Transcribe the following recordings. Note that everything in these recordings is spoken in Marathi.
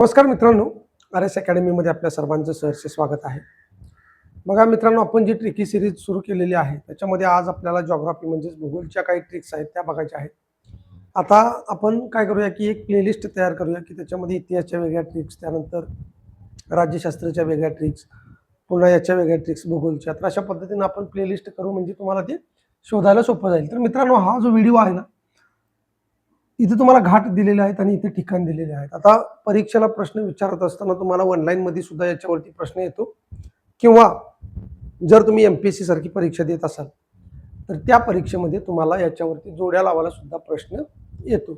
नमस्कार मित्रांनो, RS अकॅडमीमध्ये आपल्या सर्वांचं सहर्ष स्वागत आहे. बघा मित्रांनो, आपण जी ट्रिकी सिरीज सुरू केलेली आहे त्याच्यामध्ये आज आपल्याला जिओग्राफी म्हणजेच भूगोलच्या काही ट्रिक्स आहेत त्या बघायच्या आहेत. आता आपण काय करूया की एक प्लेलिस्ट तयार करूया की त्याच्यामध्ये इतिहासच्या वेगळ्या ट्रिक्स, त्यानंतर राज्यशास्त्राच्या वेगळ्या ट्रिक्स, पुन्हा याच्या वेगळ्या ट्रिक्स भूगोलच्या. तर अशा पद्धतीने आपण प्लेलिस्ट करू म्हणजे तुम्हाला ते शोधायला सोपं जाईल. तर मित्रांनो, हा जो व्हिडिओ आहे ना, इथे तुम्हाला घाट दिलेले आहेत आणि इथे ठिकाण दिलेले आहेत. आता परीक्षेला प्रश्न विचारत असताना तुम्हाला ऑनलाईन मध्ये सुद्धा याच्यावरती प्रश्न येतो, किंवा जर तुम्ही MPSC सारखी परीक्षा देत असाल तर त्या परीक्षेमध्ये तुम्हाला याच्यावरती जोड्या लावायला सुद्धा प्रश्न येतो.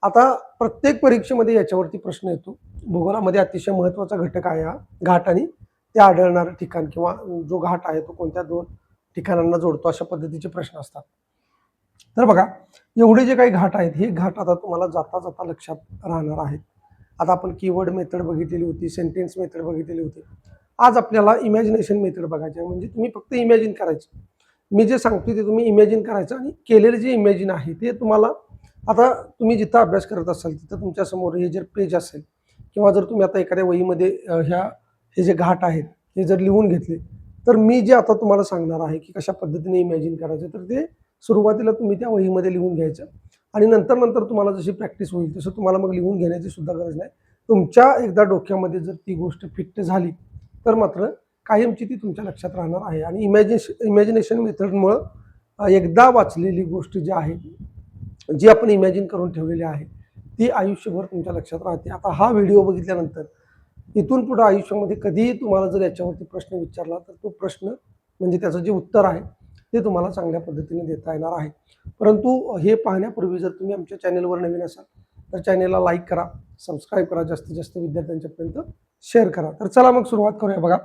आता प्रत्येक परीक्षेमध्ये याच्यावरती प्रश्न येतो. भूगोलामध्ये अतिशय महत्त्वाचा घटक आहे हा घाट आणि ते आढळणारं ठिकाण, किंवा जो घाट आहे तो कोणत्या दोन ठिकाणांना जोडतो, अशा पद्धतीचे प्रश्न असतात. तर बघा, एवढे जे काही घाट आहेत हे घाट आता तुम्हाला जाता जाता लक्षात राहणार आहेत. आता आपण कीवर्ड मेथड बघितलेली होती, सेंटेन्स मेथड बघितलेली होती. आज आपल्याला इमॅजिनेशन मेथड बघायची आहे. म्हणजे तुम्ही फक्त इमॅजिन करायचं. मी जे सांगतोय ते तुम्ही इमॅजिन करायचं, आणि केलेलं जे इमॅजिन आहे ते तुम्हाला, आता तुम्ही जिथं अभ्यास करत असाल तिथं तुमच्यासमोर हे जर पेज असेल, किंवा जर तुम्ही आता एखाद्या वहीमध्ये हे जे घाट आहेत हे जर लिहून घेतले, तर मी जे आता तुम्हाला सांगणार आहे की कशा पद्धतीने इमॅजिन करायचं, तर ते सुरुवातीला तुम्ही त्या वहीमध्ये लिहून घ्यायचं, आणि नंतर नंतर तुम्हाला जशी प्रॅक्टिस होईल तसं तुम्हाला मग लिहून घेण्याची सुद्धा गरज नाही. तुमच्या एकदा डोक्यामध्ये जर ती गोष्ट फिट झाली तर मात्र कायमची ती तुमच्या लक्षात राहणार आहे. आणि इमॅजिनेशन मेथडमुळं एकदा वाचलेली गोष्ट जी आहे, जी आपण इमॅजिन करून ठेवलेली आहे, ती आयुष्यभर तुमच्या लक्षात राहते. आता हा व्हिडिओ बघितल्यानंतर इथून पुढे आयुष्यामध्ये कधीही तुम्हाला जर याच्यावरती प्रश्न विचारला तर तो प्रश्न म्हणजे त्याचं जे उत्तर आहे ते तुम्हाला चांगल्या पद्धतीने देता येणार आहे. परंतु हे पाहण्यापूर्वी जर तुम्ही आमच्या चॅनेलवर नवीन असाल तर चॅनेलला लाईक करा, सबस्क्राईब करा, जास्तीत जास्त विद्यार्थ्यांच्यापर्यंत शेअर करा. तर चला मग सुरुवात करूया. बघा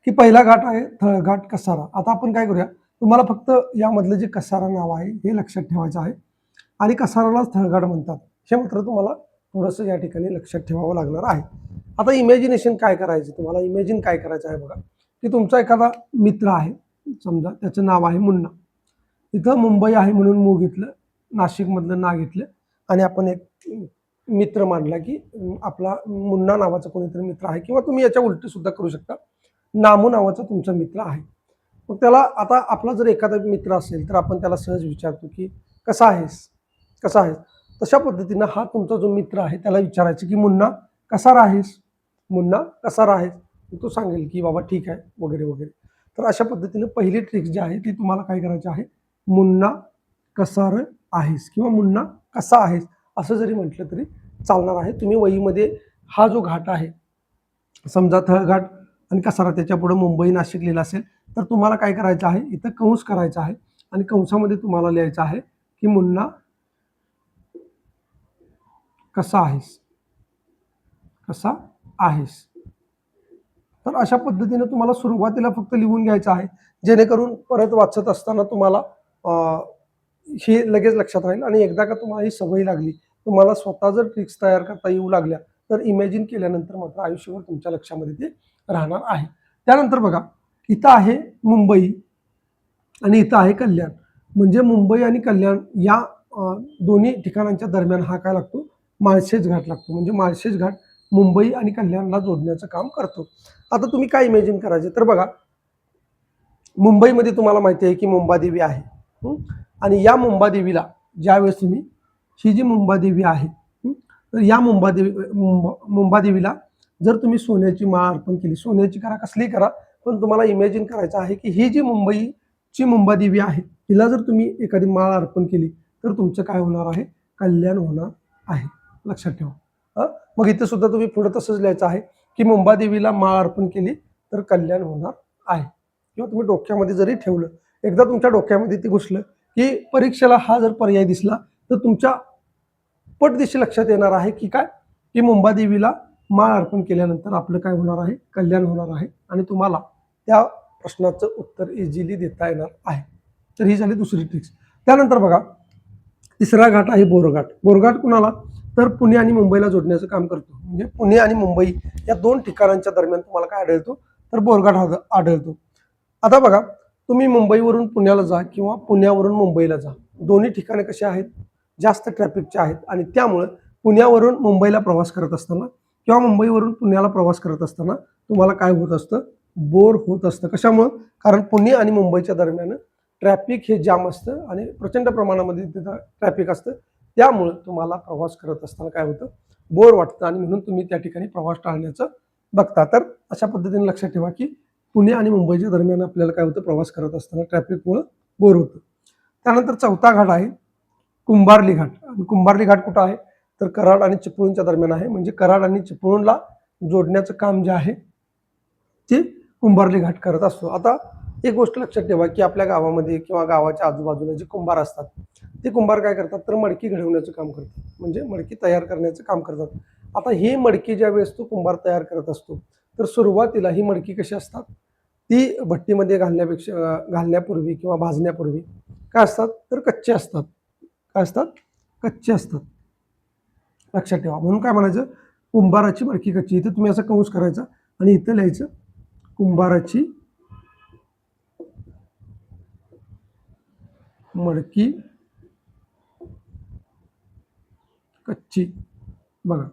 की पहिला घाट आहे थळघाट कसारा. आता आपण काय करूया, तुम्हाला फक्त यामधलं जे कसारा नाव आहे हे लक्षात ठेवायचं आहे, आणि कसारालाच थळघाट म्हणतात हे मात्र तुम्हाला थोडंसं या ठिकाणी लक्षात ठेवावं लागणार आहे. आता इमॅजिनेशन काय करायचं, तुम्हाला इमॅजिन काय करायचं आहे. बघा की तुमचा एखादा मित्र आहे, समजा त्याचं नाव आहे मुन्ना. इथं मुंबई आहे म्हणून मू घेतलं, नाशिकमधलं ना घेतलं, आणि आपण एक मित्र मानला की आपला मुन्ना नावाचा कोणीतरी मित्र आहे, किंवा तुम्ही याच्या उलट सुद्धा करू शकता, नामू नावाचा तुमचा मित्र आहे. मग त्याला, आता आपला जर एखादा मित्र असेल तर आपण त्याला सहज विचारतो की कसा आहेस, कसा आहेस. तशा पद्धतीनं हा तुमचा जो मित्र आहे त्याला विचारायचं की मुन्ना कसा राहीस, मुन्ना कसा राहीस. तो सांगेल की बाबा ठीक आहे वगैरे वगैरे. तर अशा पद्धतीने पहिली ट्रिक जी आहे ती तुम्हाला काय करायची आहे, मुन्ना कसा आहेस किंवा मुन्ना कसा आहेस असं जरी म्हटलं तरी चालणार आहे. तुम्ही वहीमध्ये हा जो घाट आहे, समजा थळघाट आणि कसारा, त्याच्या पुढे मुंबई नाशिक लिहिलं असेल तर तुम्हाला काय करायचं आहे, इथं कंस करायचा आहे, आणि कंसामध्ये तुम्हाला लिहायचं आहे की मुन्ना कसा आहेस, कसा आहेस. तर अशा पद्धतीने तुम्हाला सुरुवातीला फक्त लिहून घ्यायचं आहे, जेणेकरून परत वाचत असताना तुम्हाला हे लगेच लक्षात राहील. आणि एकदा का तुम्हाला ही सवय लागली, तुम्हाला स्वतः जर ट्रिक्स तयार करता येऊ लागल्या तर इमॅजिन केल्यानंतर मात्र आयुष्यभर तुमच्या लक्षामध्ये ते राहणार आहे. त्यानंतर बघा, इथं आहे मुंबई आणि इथं आहे कल्याण. म्हणजे मुंबई आणि कल्याण या दोन्ही ठिकाणांच्या दरम्यान हा काय लागतो, माळशेज घाट लागतो. म्हणजे माळशेज घाट मुंबई आणि कल्याणला जोडण्याचं काम करतो. आता तुम्ही काय इमॅजिन करायचे, तर बघा मुंबईमध्ये तुम्हाला माहिती आहे की मुंबादेवी आहे, आणि या मुंबादेवीला ज्यावेळेस तुम्ही, ही जी मुंबादेवी आहे, तर या मुंबादेवीला जर तुम्ही सोन्याची माळ अर्पण केली, सोन्याची करा कसलीही करा, पण तुम्हाला इमॅजिन करायचं आहे की ही जी मुंबईची मुंबादेवी आहे तिला जर तुम्ही एखादी माळ अर्पण केली तर तुमचं काय होणार आहे, कल्याण होणार आहे. लक्षात ठेवा. मग इथं सुद्धा तुम्ही पुढे तसंच लिहायचं आहे की मुंबादेवीला माळ अर्पण केली तर कल्याण होणार आहे. किंवा तुम्ही डोक्यामध्ये जरी ठेवलं, एकदा तुमच्या डोक्यामध्ये ते घुसलं की परीक्षेला हा जर पर्याय दिसला तर तुमच्या पटदिशी लक्षात येणार आहे की काय, की मुंबादेवीला माळ अर्पण केल्यानंतर आपलं काय होणार आहे, कल्याण होणार आहे, आणि तुम्हाला त्या प्रश्नाचं उत्तर इझिली देता येणार आहे. तर ही झाली दुसरी ट्रिक्स. त्यानंतर बघा, तिसरा घाट आहे बोरघाट. बोरघाट कुणाला, तर पुणे आणि मुंबईला जोडण्याचं काम करतो. म्हणजे पुणे आणि मुंबई या दोन ठिकाणांच्या दरम्यान तुम्हाला काय आढळतो, तर बोरघाट आढळतो. आता बघा, तुम्ही मुंबईवरून पुण्याला जा किंवा पुण्यावरून मुंबईला जा, दोन्ही ठिकाणे कशी आहेत, जास्त ट्रॅफिकचे आहेत, आणि त्यामुळे पुण्यावरून मुंबईला प्रवास करत असताना किंवा मुंबईवरून पुण्याला प्रवास करत असताना तुम्हाला काय होत असतं, बोर होत असतं. कशामुळं? कारण पुणे आणि मुंबईच्या दरम्यान ट्रॅफिक हे जाम असतं आणि प्रचंड प्रमाणामध्ये तिथं ट्रॅफिक असतं. त्यामुळं तुम्हाला प्रवास करत असताना काय होतं, बोर वाटतं आणि म्हणून तुम्ही त्या ठिकाणी प्रवास टाळण्याचं बघता. तर अशा पद्धतीने लक्षात ठेवा, की पुणे आणि मुंबईच्या दरम्यान आपल्याला काय होतं, प्रवास करत असताना ट्रॅफिकमुळं बोर होतं. त्यानंतर चौथा घाट आहे कुंभार्ली घाट. आणि कुंभार्ली घाट कुठं आहे? तर कराड आणि चिपळूणच्या दरम्यान आहे. म्हणजे कराड आणि चिपळूणला जोडण्याचं काम जे आहे ते कुंभार्ली घाट करत असतो. आता एक गोष्ट लक्षात ठेवा, की आपल्या गावामध्ये किंवा गावाच्या आजूबाजूला जे कुंभार असतात, ते कुंभार काय करतात, तर मडकी घडवण्याचं काम करतात. म्हणजे मडकी तयार करण्याचं काम करतात. आता ही मडकी ज्यावेळेस तो कुंभार तयार करत असतो, तर सुरुवातीला ही मडकी कशी असतात, ती भट्टीमध्ये घालण्यापूर्वी किंवा भाजण्यापूर्वी काय असतात, तर कच्चे असतात. काय असतात? कच्चे असतात. लक्षात ठेवा. म्हणून काय म्हणायचं, कुंभाराची मडकी कच्ची. इथे तुम्ही असा कंस करायचा आणि इथं लिहायचं कुंभाराची मडकी कच्ची. बघा,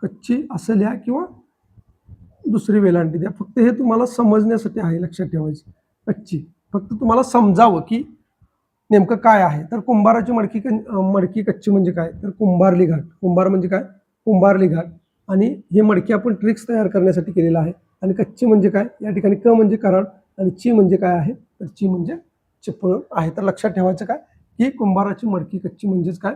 कच्ची असं लिहा किंवा दुसरी वेलांटी द्या. फक्त हे तुम्हाला समजण्यासाठी आहे, लक्षात ठेवायचं. कच्ची. फक्त तुम्हाला समजावं, की नेमकं काय आहे. तर कुंभाराची मडकी कच्ची म्हणजे काय? तर कुंभार्ली घाट. कुंभार म्हणजे काय? कुंभार्ली घाट. आणि हे मडकी आपण ट्रिक्स तयार करण्यासाठी केलेलं आहे. आणि कच्ची म्हणजे काय? या ठिकाणी क म्हणजे कराड आणि ची म्हणजे काय आहे? तर ची म्हणजे चिपळूण आहे. तर लक्षात ठेवायचं काय, की कुंभाराची मडकी कच्ची म्हणजेच काय?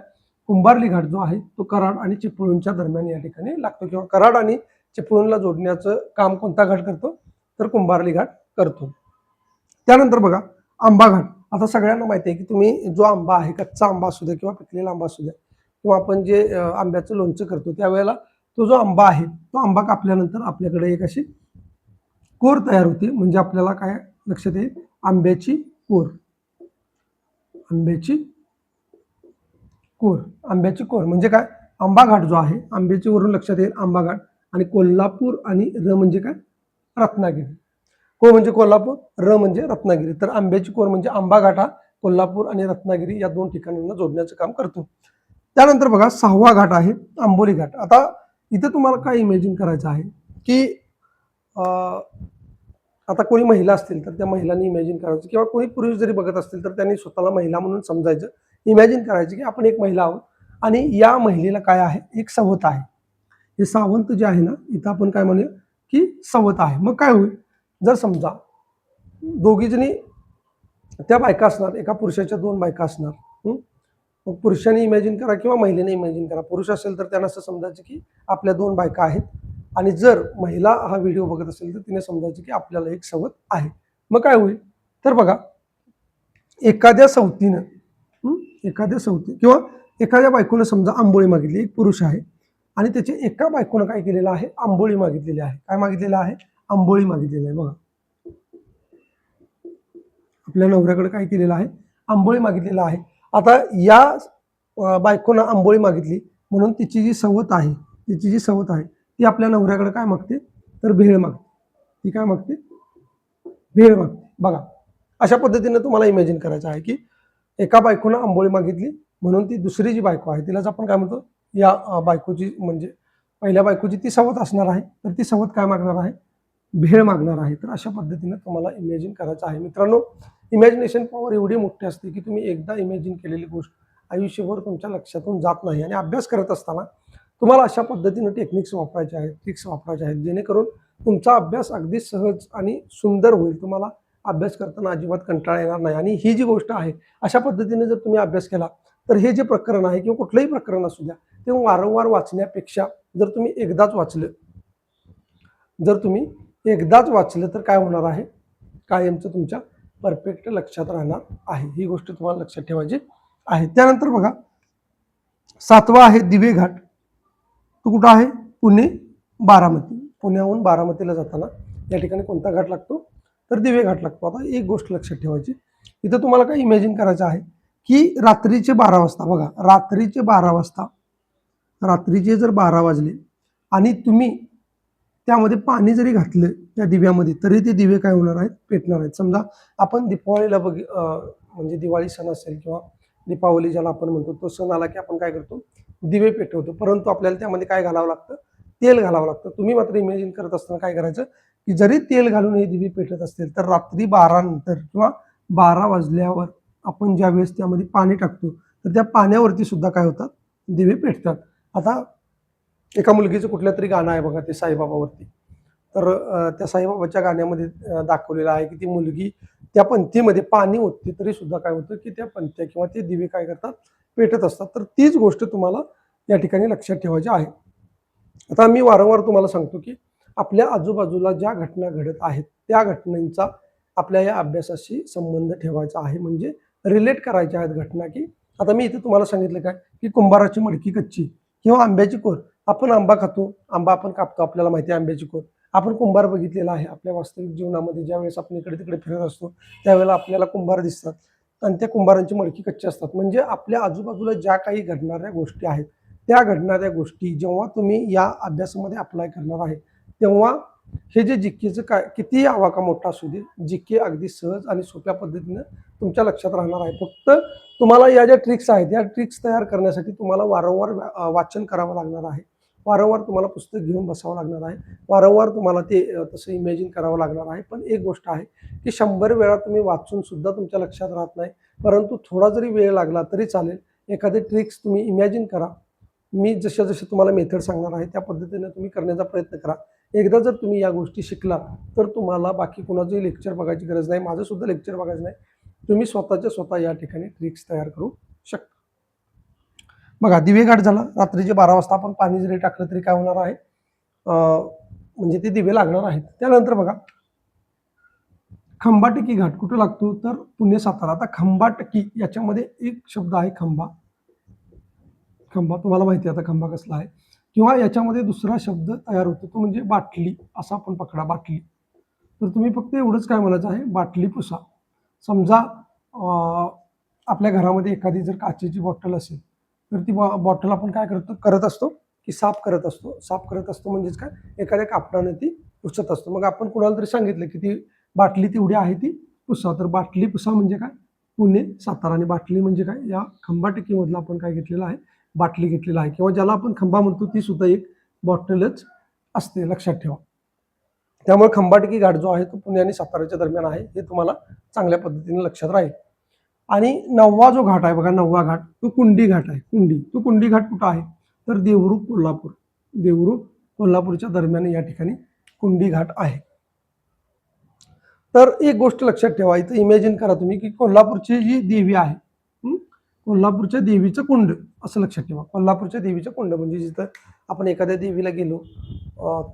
कुंभार्ली घाट जो आहे तो कराड आणि चिपळूणच्या दरम्यान या ठिकाणी लागतो किंवा कराड आणि चिपळूणला जोडण्याचं काम कोणता घाट करतो? तर कुंभार्ली घाट करतो. त्यानंतर बघा आंबा घाट. आता सगळ्यांना माहिती आहे, की तुम्ही जो आंबा आहे, कच्चा आंबा असू द्या किंवा पिकलेला आंबा असू द्या किंवा आपण जे आंब्याचं लोणचं करतो, त्यावेळेला तो जो आंबा आहे, तो आंबा कापल्यानंतर आपल्याकडे एक अशी कोर तयार होते. म्हणजे आपल्याला काय लक्षात येईल, आंब्याची कोर. आंब्याची कोर. आंब्याची कोर म्हणजे काय? आंबा घाट जो आहे, आंब्याची वरून लक्षात येईल आंबा घाट. आणि कोल्हापूर आणि र म्हणजे काय? रत्नागिरी. को म्हणजे कोल्हापूर, र म्हणजे रत्नागिरी. तर आंब्याची कोर म्हणजे आंबा घाट हा कोल्हापूर आणि रत्नागिरी या दोन ठिकाणांना जोडण्याचं काम करतो. त्यानंतर बघा 6वा घाट आहे आंबोली घाट. आता इथे तुम्हाला काय इमॅजिन करायचं आहे, की आता कोणी महिला असतील तर त्या महिलांनी इमॅजिन करायचं किंवा कोणी पुरुष जरी बघत असतील तर त्यांनी स्वतःला महिला म्हणून समजायचं. इमॅजिन करायचं, की आपण एक महिला आहोत आणि या महिलेला काय आहे, एक सवत आहे. हे सावंत जे आहे ना, इथं आपण काय म्हणूया, की सवत आहे. मग काय होईल, जर समजा दोघी जणी त्या बायका असणार, एका पुरुषाच्या 2 बायका असणार. मग पुरुषाने इमॅजिन करा किंवा महिलेने इमॅजिन करा. पुरुष असेल तर त्यांना असं समजायचं, की आपल्या 2 बायका आहेत आणि जर महिला हा व्हिडिओ बघत असेल तर तिने समजायचं, की आपल्याला एक सवत आहे. मग काय होईल, तर बघा एखाद्या सवतीनं एखाद्या सवती किंवा एखाद्या बायकोनं समजा आंबोळी मागितली, एक पुरुष आहे आणि त्याच्या एका बायकोनं काय केलेलं आहे, आंबोळी मागितलेली आहे. काय मागितलेलं आहे? आंबोळी मागितलेली आहे. बघा, आपल्या नवऱ्याकडे काय केलेलं आहे, आंबोळी मागितलेलं आहे. आता या बायकोनं आंबोळी मागितली म्हणून तिची जी सवत आहे, तिची जी सवत आहे ती आपल्या नवऱ्याकडे काय मागते, तर भेळ मागते. ती काय मागते? भेळ मागते. बघा, अशा पद्धतीने तुम्हाला इमॅजिन करायचं आहे, की एका बायकोनं आंबोळी मागितली म्हणून ती दुसरी जी बायको आहे तिलाच आपण काय म्हणतो, या बायकोची म्हणजे पहिल्या बायकोची ती सवत असणार आहे. तर ती सवत काय मागणार आहे, भेळ मागणार आहे. तर अशा पद्धतीने तुम्हाला इमॅजिन करायचं आहे. मित्रांनो, इमॅजिनेशन पॉवर एवढी मोठी असते, की तुम्ही एकदा इमॅजिन केलेली गोष्ट आयुष्यभर तुमच्या लक्षातून जात नाही. आणि अभ्यास करत असताना तुम्हाला अशा पद्धतीने टेक्निक्स वापरायचे आहेत, ट्रिक्स वापरायचे आहेत, जेणेकरून तुमचा अभ्यास अगदी सहज आणि सुंदर होईल. तुम्हाला अभ्यास करताना अजिबात कंटाळा येणार नाही. आणि ही जी गोष्ट आहे, अशा पद्धतीने जर तुम्ही अभ्यास केला, तर हे जे प्रकरण आहे किंवा कुठलंही प्रकरण असू द्या, ते वारंवार वाचण्यापेक्षा जर तुम्ही एकदाच वाचलं तर काय होणार आहे, कायमचं तुमच्या परफेक्ट लक्षात राहणार आहे. ही गोष्ट तुम्हाला लक्षात ठेवायची आहे. त्यानंतर बघा 7वा आहे दिवे घाट. तो कुठं आहे? पुणे बारामती. पुण्याहून बारामतीला जाताना या ठिकाणी कोणता घाट लागतो, तर दिवे घाट लागतो. आता एक गोष्ट लक्षात ठेवायची, इथं तुम्हाला काय इमॅजिन करायचं आहे, की रात्रीचे 12 वाजता, बघा रात्रीचे 12 वाजता, रात्रीचे जर 12 वाजले आणि तुम्ही त्यामध्ये पाणी जरी घातलं त्या दिव्यामध्ये, तरी ते दिवे काय होणार आहेत, पेटणार आहेत. समजा आपण दीपावलीला म्हणजे दिवाळी सण असेल किंवा दीपावली ज्याला आपण म्हणतो, तो सण आला की आपण काय करतो, दिवे पेटवतो. परंतु आपल्याला त्यामध्ये काय घालावं लागतं, तेल घालावं लागतं. तुम्ही मात्र इमॅजिन करत असताना काय करायचं, की जरी तेल घालून हे दिवे पेटत असतील तर रात्री 12 नंतर किंवा 12 वाजल्यावर आपण ज्यावेळेस त्यामध्ये पाणी टाकतो तर त्या पाण्यावरती सुद्धा काय होतात, दिवे पेटतात. आता एका मुलगीचं कुठलं तरी गाणं आहे बघा ते साईबाबावरती. तर त्या साईबाबाच्या गाण्यामध्ये दाखवलेलं आहे, की ती मुलगी त्या पंथीमध्ये पाणी ओतते तरी सुद्धा काय होतं, की त्या पंथ्या किंवा ते दिवे काय करतात, पेटत असतात. तर तीच गोष्ट तुम्हाला या ठिकाणी लक्षात ठेवायची आहे. आता मी वारंवार तुम्हाला सांगतो, की आपल्या आजूबाजूला ज्या घटना घडत आहेत, त्या घटनांचा आपल्या या अभ्यासाशी संबंध ठेवायचा आहे. म्हणजे रिलेट करायच्या आहेत घटना, की आता मी इथे तुम्हाला सांगितलं काय, की कुंभाराची मडकी कच्ची किंवा आंब्याची कोर. आपण आंबा खातो, आंबा आपण कापतो, आपल्याला माहिती आहे आंब्याची कोर. आपण कुंभार बघितलेला आहे आपल्या वास्तविक जीवनामध्ये. ज्यावेळेस आपण इकडे-तिकडे फिरत असतो, त्यावेळेला आपल्याला कुंभार दिसतात आणि त्या कुंभारांची मडकी कच्ची असतात. म्हणजे आपल्या आजूबाजूला ज्या काही घडणाऱ्या गोष्टी आहेत, त्या घडणाऱ्या गोष्टी जेव्हा तुम्ही या अभ्यासामध्ये अप्लाय करणार आहे, तेव्हा हे जे जीकेचं काय कितीही आवाका मोठा असू दे, जीके अगदी सहज आणि सोप्या पद्धतीनं तुमच्या लक्षात राहणार आहे. फक्त तुम्हाला या ज्या ट्रिक्स आहेत, या ट्रिक्स तयार करण्यासाठी तुम्हाला वारंवार वाचन करावं लागणार आहे. वारंवार तुम्हाला पुस्तक घेऊन बसावं लागणार आहे. वारंवार तुम्हाला ते तसं इमॅजिन करावं लागणार आहे. पण एक गोष्ट आहे, की 100 वेळा तुम्ही वाचून सुद्धा तुमच्या लक्षात राहत नाही. परंतु थोडा जरी वेळ लागला तरी चालेल. एखादे ट्रिक्स तुम्ही इमॅजिन करा. मी जसे तुम्हाला मेथड सांगणार आहे, त्या पद्धतीने तुम्ही करण्याचा प्रयत्न करा. एकदा जर तुम्ही या गोष्टी शिकला, तर तुम्हाला बाकी कोणाचंही लेक्चर बघायची गरज नाही. माझं सुद्धा लेक्चर बघायचं नाही. तुम्ही स्वतःच्या स्वतः या ठिकाणी ट्रिक्स तयार करू शकता. बघा, दिवेघाट झाला. रात्रीचे 12 वाजता आपण पाणी जरी टाकलं तरी काय होणार आहे, म्हणजे ते दिवे लागणार आहेत. त्यानंतर बघा, खंबाटकी घाट कुठं लागतो, तर पुणे सातारा. आता खंबाटकी याच्यामध्ये एक शब्द आहे खंबा. खंबा तुम्हाला माहिती आहे आता खंबा कसला आहे, किंवा याच्यामध्ये दुसरा शब्द तयार होतो तो म्हणजे बाटली. असा आपण पकडा, बाटली. तर तुम्ही फक्त एवढंच काय म्हणायचं आहे, बाटली पुसा. समजा आपल्या घरामध्ये एखादी जर काचेची बॉटल असेल, तर ती बॉटल आपण काय करत असतो, की साफ करत असतो. साफ करत असतो म्हणजेच काय, एखाद्या कापडाने ती पुसत असतो. मग आपण कुणाला तरी सांगितलं, की ती बाटली तेवढी आहे ती पुसा. तर बाटली पुसा म्हणजे काय, पुणे सातारा. आणि बाटली म्हणजे काय, या खंबाटकीमधलं आपण काय घेतलेलं आहे, बाटली घेतलेला आहे. किंवा ज्याला आपण खंबा म्हणतो ती सुद्धा एक बॉटलच असते, लक्षात ठेवा. त्यामुळे खंबाटकी घाट जो आहे तो पुणे आणि साताराच्या दरम्यान आहे, हे तुम्हाला चांगल्या पद्धतीने लक्षात राहील. आणि 9वा जो घाट आहे बघा, 9वा घाट तो कुंडी घाट आहे. कुंडी घाट कुठं आहे, तर देवरुख कोल्हापूर. देवरुख कोल्हापूरच्या दरम्यान या ठिकाणी कुंडी घाट आहे. तर एक गोष्ट लक्षात ठेवा, इथं इमॅजिन करा तुम्ही, की कोल्हापूरची जी देवी आहे, कोल्हापूरच्या देवीचं कुंड, असं लक्षात ठेवा. कोल्हापूरच्या देवीचं कुंड म्हणजे जिथं आपण एखाद्या देवीला गेलो,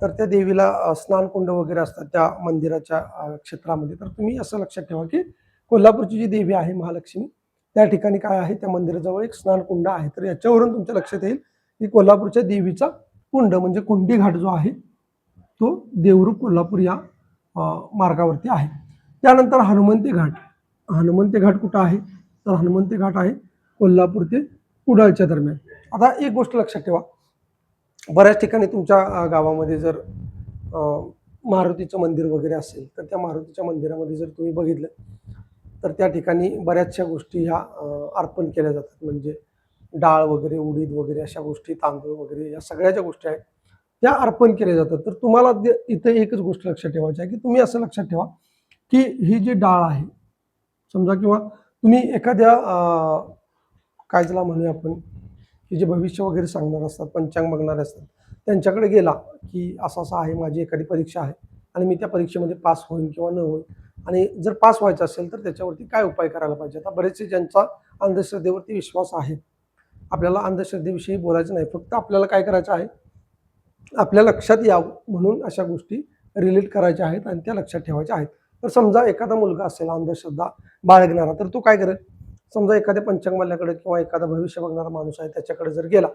तर त्या देवीला स्नानकुंड वगैरे असतात त्या मंदिराच्या क्षेत्रामध्ये. तर तुम्ही असं लक्षात ठेवा, की कोल्हापूरची जी देवी आहे महालक्ष्मी, त्या ठिकाणी काय आहे, त्या मंदिराजवळ एक स्नानकुंड आहे. तर याच्यावरून तुमच्या लक्षात येईल, की कोल्हापूरच्या देवीचा कुंड म्हणजे कुंडी घाट जो आहे तो देवरुख कोल्हापूर या मार्गावरती आहे. त्यानंतर हनुमंती घाट. हनुमंती घाट कुठं आहे, तर हनुमंती घाट आहे कोल्हापूर ते कुडाळच्या दरम्यान. आता एक गोष्ट लक्षात ठेवा, बऱ्याच ठिकाणी तुमच्या गावामध्ये जर मारुतीचं मंदिर वगैरे असेल, तर त्या मारुतीच्या मंदिरामध्ये जर तुम्ही बघितलं, तर त्या ठिकाणी बऱ्याचशा गोष्टी ह्या अर्पण केल्या जातात. म्हणजे डाळ वगैरे, उडीद वगैरे अशा गोष्टी, तांदूळ वगैरे या सगळ्या ज्या गोष्टी आहेत त्या अर्पण केल्या जातात. तर तुम्हाला इथं एकच गोष्ट लक्षात ठेवायची आहे, की तुम्ही असं लक्षात ठेवा, की ही जी डाळ आहे समजा, किंवा तुम्ही एखाद्या काय ज्याला म्हणूया आपण, की जे भविष्य वगैरे सांगणार असतात, पंचांग बघणारे असतात, त्यांच्याकडे गेला, की असं असं आहे, माझी एखादी परीक्षा आहे आणि मी त्या परीक्षेमध्ये पास होईन किंवा न होईन, आणि जर पास व्हायचं असेल तर त्याच्यावरती काय उपाय करायला पाहिजे. आता बरेचसे ज्यांचा अंधश्रद्धेवरती विश्वास आहे, आपल्याला अंधश्रद्धेविषयी बोलायचं नाही, फक्त आपल्याला काय करायचं आहे, आपल्या लक्षात यावं म्हणून अशा गोष्टी रिलेट करायच्या आहेत आणि त्या लक्षात ठेवायच्या आहेत. तर समजा एखादा मुलगा असेल अंधश्रद्धा बाळगणारा, तर तो काय करेल, समजा एखाद्या पंचांगवाल्याकडे किंवा एखादा भविष्य बघणारा माणूस आहे त्याच्याकडे जर गेला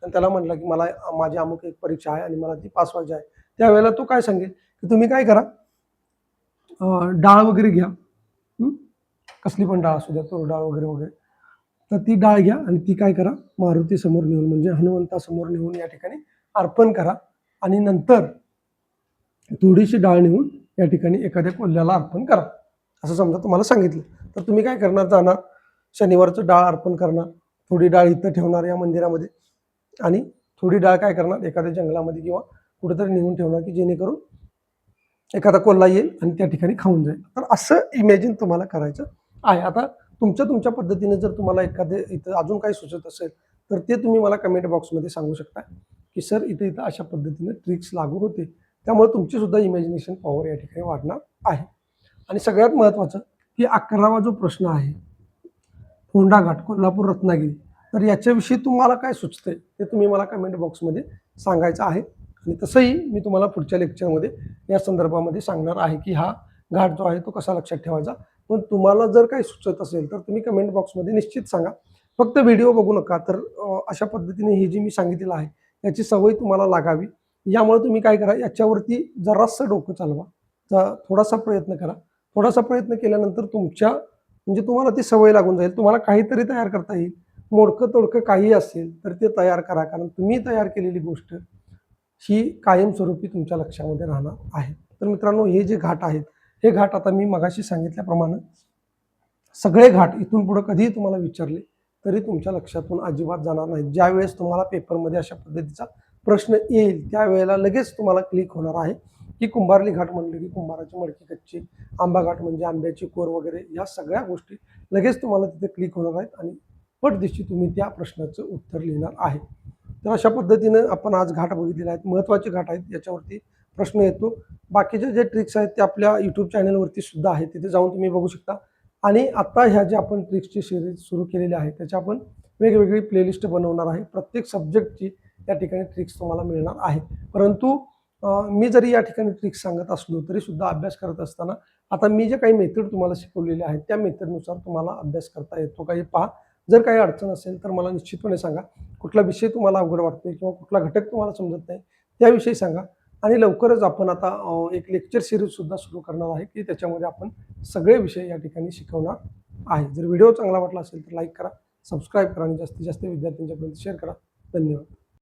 आणि त्याला म्हटलं, की मला माझी अमुक एक परीक्षा आहे आणि मला ती पास व्हायची आहे, त्यावेळेला तो काय सांगेल, की तुम्ही काय करा, डाळ वगैरे घ्या, कसली पण डाळ असू द्या, तूर डाळ वगैरे वगैरे, तर ती डाळ घ्या आणि ती काय करा, मारुती समोर नेऊन म्हणजे हनुमंतासमोर नेऊन या ठिकाणी अर्पण करा. आणि नंतर थोडीशी डाळ नेऊन या ठिकाणी एखाद्या कोल्ह्याला अर्पण करा, असं समजा तुम्हाला सांगितलं. तर तुम्ही काय करणार, जाणार शनिवारचं डाळ अर्पण करणार, थोडी डाळ इथं ठेवणार या मंदिरामध्ये, आणि थोडी डाळ काय करणार, एखाद्या जंगलामध्ये किंवा कुठेतरी नेऊन ठेवणार की जेणेकरून एखादा कोल्हा येईल आणि त्या ठिकाणी खाऊन जाईल. तर असं इमॅजिन तुम्हाला करायचं आहे. आता तुमच्या पद्धतीने जर तुम्हाला एखादे इथं अजून काही सुचत असेल, तर ते तुम्ही मला कमेंट बॉक्समध्ये सांगू शकता, की सर इथं अशा पद्धतीने ट्रिक्स लागू होते. त्यामुळे तुमची सुद्धा इमॅजिनेशन पॉवर या ठिकाणी वाढणार आहे. आणि सगळ्यात महत्त्वाचं, की 11वा जो प्रश्न आहे, फोंडा घाट, कोल्हापूर रत्नागिरी. तर याच्याविषयी तुम्हाला काय सुचतंय ते तुम्ही मला कमेंट बॉक्समध्ये सांगायचं आहे. आणि तसंही मी तुम्हाला पुढच्या लेक्चरमध्ये या संदर्भामध्ये सांगणार आहे, की हा घाट जो आहे तो कसा लक्षात ठेवायचा. पण तुम्हाला जर काही सुचत असेल तर तुम्ही कमेंट बॉक्समध्ये निश्चित सांगा. फक्त व्हिडिओ बघू नका. तर अशा पद्धतीने ही जी मी सांगितलेलं आहे याची सवय तुम्हाला लागावी. यामुळे तुम्ही काय करा, याच्यावरती जरासं डोकं चालवा. थोडासा प्रयत्न करा. थोडासा प्रयत्न केल्यानंतर म्हणजे तुम्हाला ती सवय लागून जाईल. तुम्हाला काहीतरी तयार करता येईल. मोडकं-तोडकं काही असेल तर ते तयार करा. कारण तुम्ही तयार केलेली गोष्ट ही कायमस्वरूपी तुमच्या लक्षामध्ये राहणार आहे. तर मित्रांनो, हे जे घाट आहेत, हे घाट आता मी मगाशी सांगितल्याप्रमाणे सगळे घाट इथून पुढे कधीही तुम्हाला विचारले तरी तुमच्या लक्षातून अजिबात जाणार नाहीत. ज्यावेळेस तुम्हाला पेपरमध्ये अशा पद्धतीचा प्रश्न येईल त्यावेळेला लगेच तुम्हाला क्लिक होणार आहे, की कुंभारली घाट म्हणले की कुंभाराची मडकी कच्ची, आंबा घाट म्हणजे आंब्याची कोर वगैरे या सगळ्या गोष्टी लगेच तुम्हाला तिथे क्लिक होणार आहेत आणि पटदिशी तुम्ही त्या प्रश्नाचं उत्तर लिहिणार आहे. तर अशा पद्धतीनं आपण आज घाट बघितलेले आहेत. महत्त्वाचे घाट आहेत, याच्यावरती प्रश्न येतो. बाकीचे जे ट्रिक्स आहेत ते आपल्या यूट्यूब चॅनलवरती सुद्धा आहेत. तिथे जाऊन तुम्ही बघू शकता. आणि आता ह्या ज्या आपण ट्रिक्सची सिरीज सुरू केलेली आहे त्याची आपण वेगवेगळी प्लेलिस्ट बनवणार आहे. प्रत्येक सब्जेक्टची या ठिकाणी ट्रिक्स तुम्हाला मिळणार आहे. परंतु मी जरी या ठिकाणी ट्रिक्स सांगत असलो तरी सुद्धा अभ्यास करत असताना आता मी जे काही मेथड तुम्हाला शिकवलेले आहेत त्या मेथडनुसार तुम्हाला अभ्यास करता येतो का हे पहा. जर काही अडचण असेल तर मला निश्चितपणे सांगा. कुठला विषय तुम्हाला अवघड वाटतोय किंवा कुठला घटक तुम्हाला समजत नाही त्याविषयी सांगा. आणि लवकरच आपण आता एक लेक्चर सीरीज सुद्धा सुरू करणार आहे, की त्याच्यामध्ये आपण सगळे विषय या ठिकाणी शिकवणार आहे. जर व्हिडिओ चांगला वाटला असेल तर लाईक करा, सबस्क्राईब करा आणि जास्तीत जास्त विद्यार्थ्यांच्यापर्यंत शेअर करा. धन्यवाद.